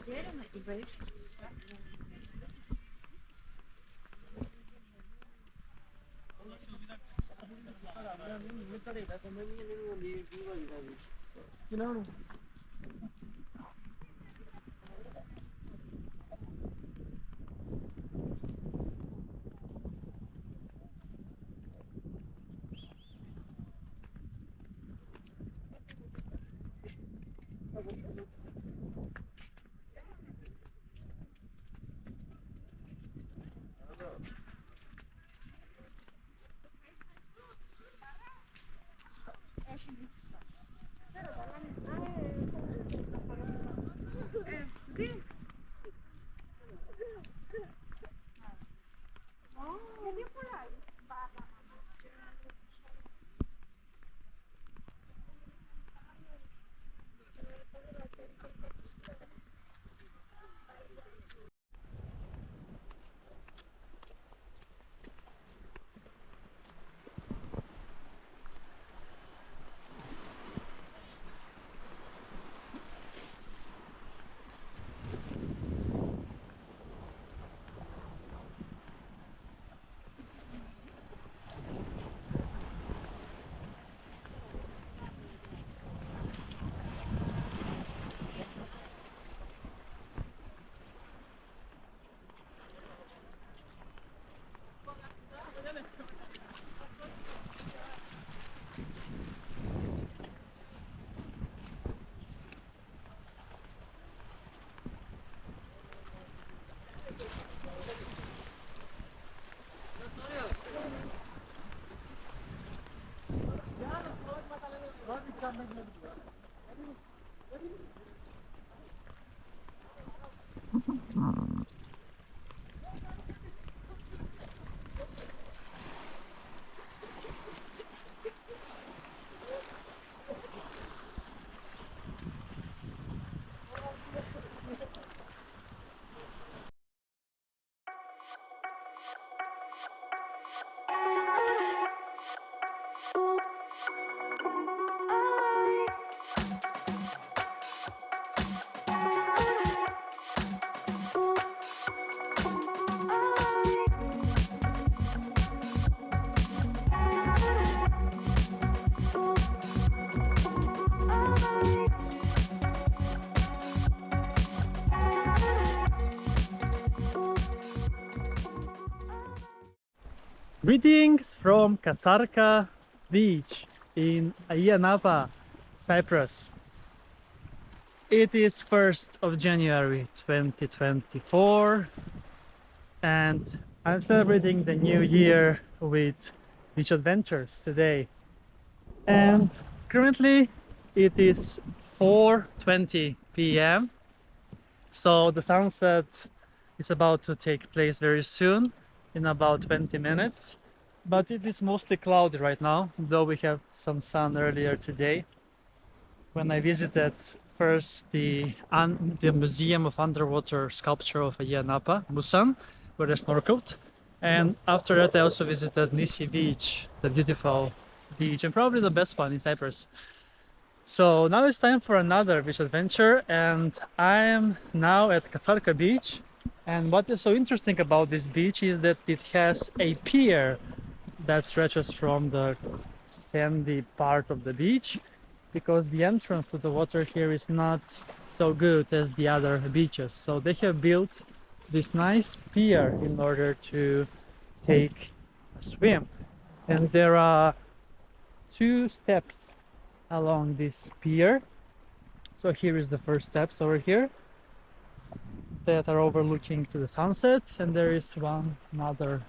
Уверена и боишься? Greetings from Katsarka beach in AYIA Napa, Cyprus. It is 1st of January 2024 and I'm celebrating the new year with beach adventures today. And currently it is 4:20 p.m. So the sunset is about to take place very soon, in about 20 minutes. But it is mostly cloudy right now, though we have some sun earlier today. When I visited first the Museum of Underwater Sculpture of AYIA NAPA, Busan, where I snorkeled. And after that I also visited NISSI Beach, the beautiful beach, and probably the best one in Cyprus. So now it's time for another beach adventure, and I am now at Katsarka beach. And what is so interesting about this beach is that it has a pier that stretches from the sandy part of the beach, because the entrance to the water here is not so good as the other beaches. So they have built this nice pier in order to take a swim. And there are 2 steps along this pier. So here is the first steps over here that are overlooking to the sunset, and there is another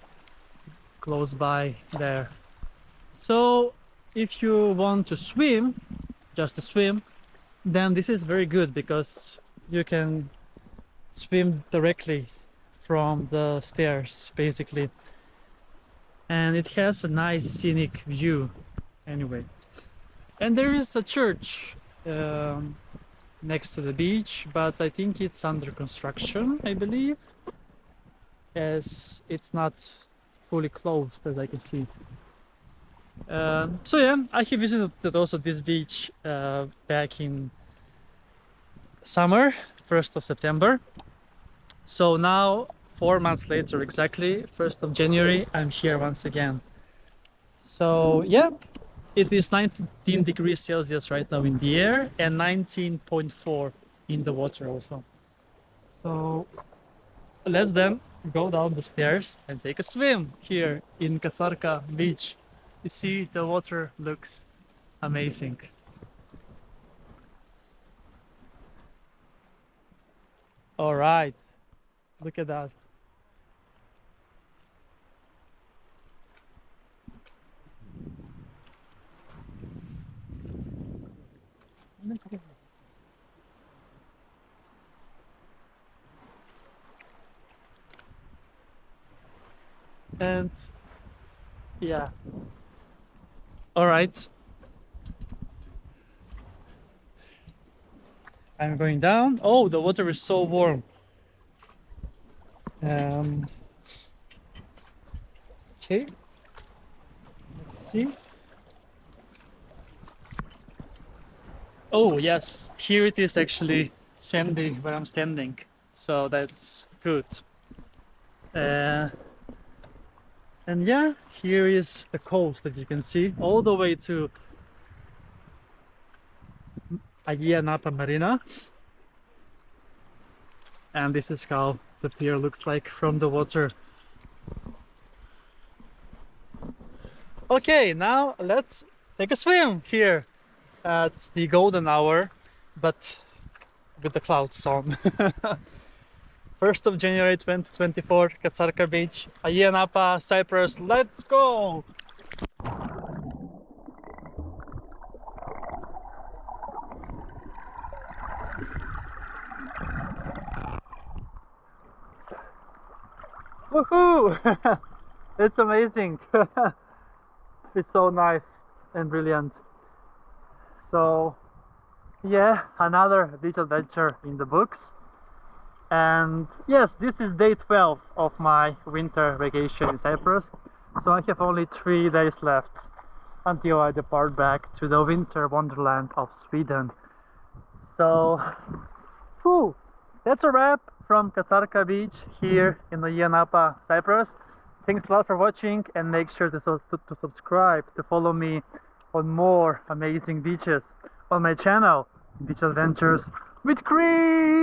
close by there. So if you want to swim, just to swim, then this is very good because you can swim directly from the stairs basically, and it has a nice scenic view anyway. And there is a church next to the beach, but I think it's under construction, I believe, as it's not fully closed as I can see. So yeah, I have visited also this beach back in summer, 1st of September. So now 4 months later, exactly 1st of January, I'm here once again. So yeah, it is 19 degrees Celsius right now in the air and 19.4 in the water also. So let's then go down the stairs and take a swim here in Katsarka beach. You see, the water looks amazing. All right, look at that. And yeah, all right, I'm going down. Oh, the water is so warm. Okay, let's see. Oh yes, here it is actually sandy where I'm standing, so that's good. And yeah, here is the coast that you can see all the way to AYIA NAPA Marina. And this is how the pier looks like from the water. Okay, now let's take a swim here at the golden hour, but with the clouds on. 1st of January 2024, Katsarka Beach, AYIA NAPA, Cyprus. Let's go! Woohoo! It's amazing. It's so nice and brilliant. So yeah, another beach adventure in the books. And yes, this is day 12 of my winter vacation in Cyprus. So I have only 3 days left until I depart back to the winter wonderland of Sweden. So whew, that's a wrap from Katsarka Beach here in AYIA NAPA, Cyprus. Thanks a lot for watching, and make sure to subscribe to follow me on more amazing beaches on my channel, Beach Adventures with Cream.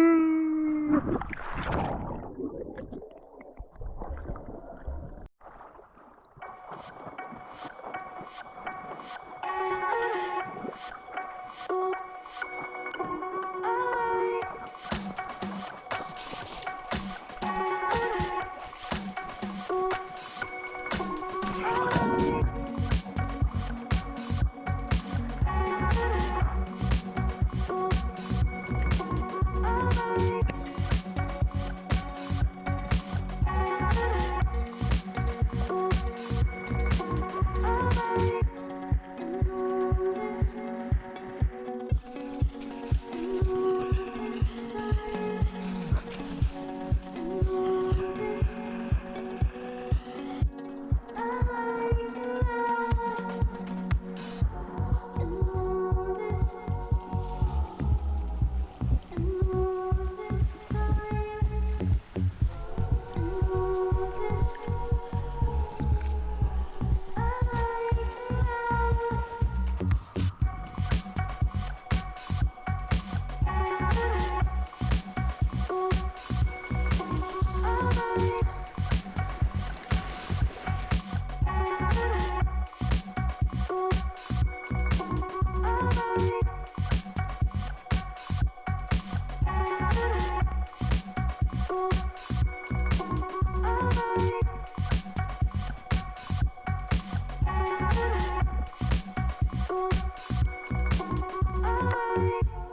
Bye.